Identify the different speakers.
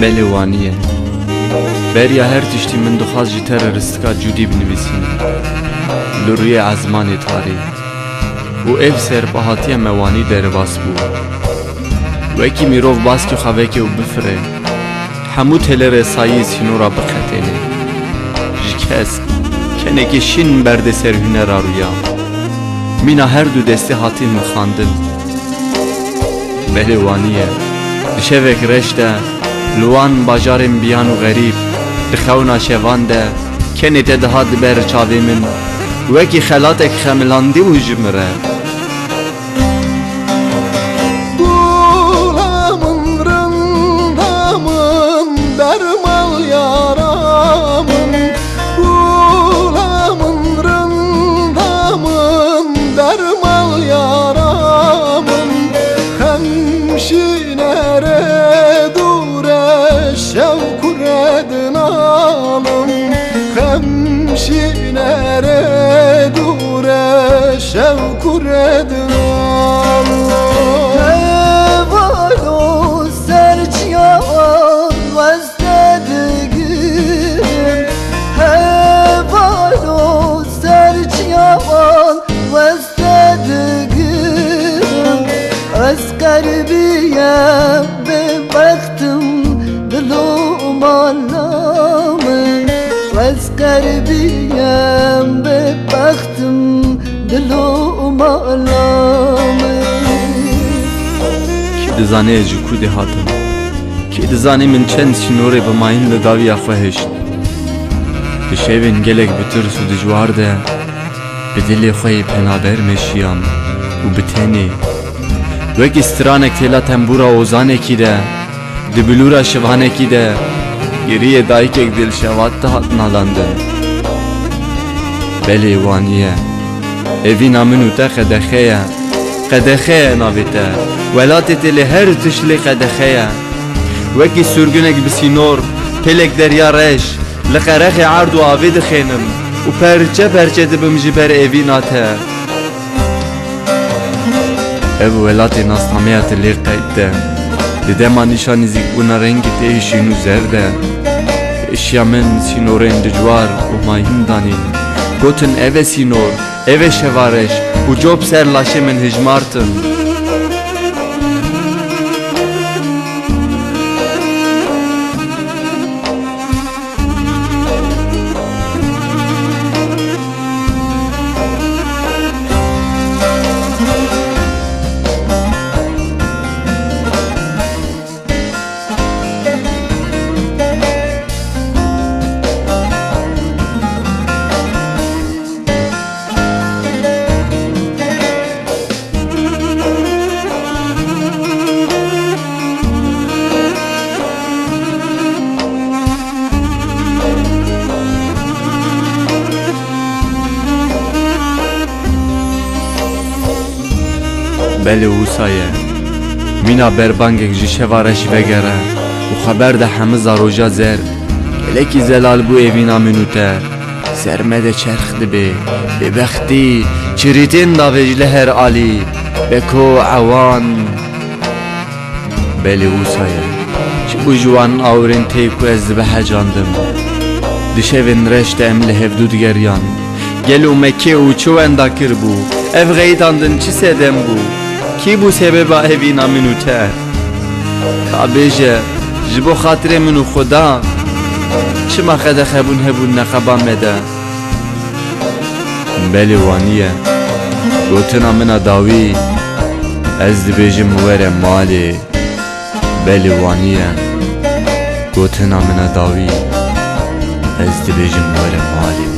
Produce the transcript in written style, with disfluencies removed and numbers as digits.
Speaker 1: بله وانیه بریا هر تشتی من دخواست جی تررستکا جودی بنویسین لروی عزمان تاری و اف سرپاهاتی موانی در باس بو و اکی میروف باس که خواه و بفره همو تل رسایی سینو را بخطینه جکس کنه که شین برده سر هنر رویا مینا هر دو دستی هاتین مخاندن بله وانیه دشوک رشته لوان باجارم بیان و غریب دخونا شوان ده کنه تدهاد بر چاوی من وکی خلاتک خملاندی و جمره
Speaker 2: Bulamın rındamın dermal yaramın Bulamın rındamın dermal yaramın Hemşinere dure şevkuredin alım Hemşinere dure şevkuredin alım
Speaker 3: Hevalo serçyan vestedigim Hevalo serçyan vestedigim Askarbiye bebaktım dilum alamın Askarbiye bebaktım dilum alamın
Speaker 1: دزانه اجو کودی هاتم که دزانه من چند سینوره به ماین لداوی افهشت دشیوین گلک بترس و دجوار ده به دل خوی پنابر مشیام و بتنی وک استرانک تیلا تنبورا اوزانه کی ده دبلورا شوانه کی ده گریه دایک اک دل شوات ده هات نالاندن بلی وانیه اوی نامنو تا خدخیه قدخه نابته ولات تل هر تشلی قدخه وکی سرگنک بسینور پلک دریا رش لقرخ عرض و آوید خینم و پرچه پرچه دبم جبر اویناته او ولات ناستامیت لی قیده دیده ما نشانی زیگونا رنگ تیشینو زرده اشیا من سینورین دجوار و ماهیم دانین گوتن او سینور او شوارش و جوب سر لاشه من هجمارتن بله وسایه مینا بربانگک جی شوارش وگره و خبر ده همه زاروجا زر الکی زلال بو ایوینا منوته سرمده چرخ دبه ببختی چریتین دا وجله هر آلی بکو عوان بله وسایه چی بو جوان آورین تیکو از به حجاندم دشوین رشت امله هفدود گریان گلو مکه و چو انداکر بو اف غیداندن چی سدم بو کی بو سبب اوینا منو ته کابیجه جبو خاطر منو خدا چما خدا خبون هبون نخبا مده بلی وانیه گوتنا منا داوی از دبیجم وره مالی بلی وانیه گوتنا منا داوی از دبیجم وره مالی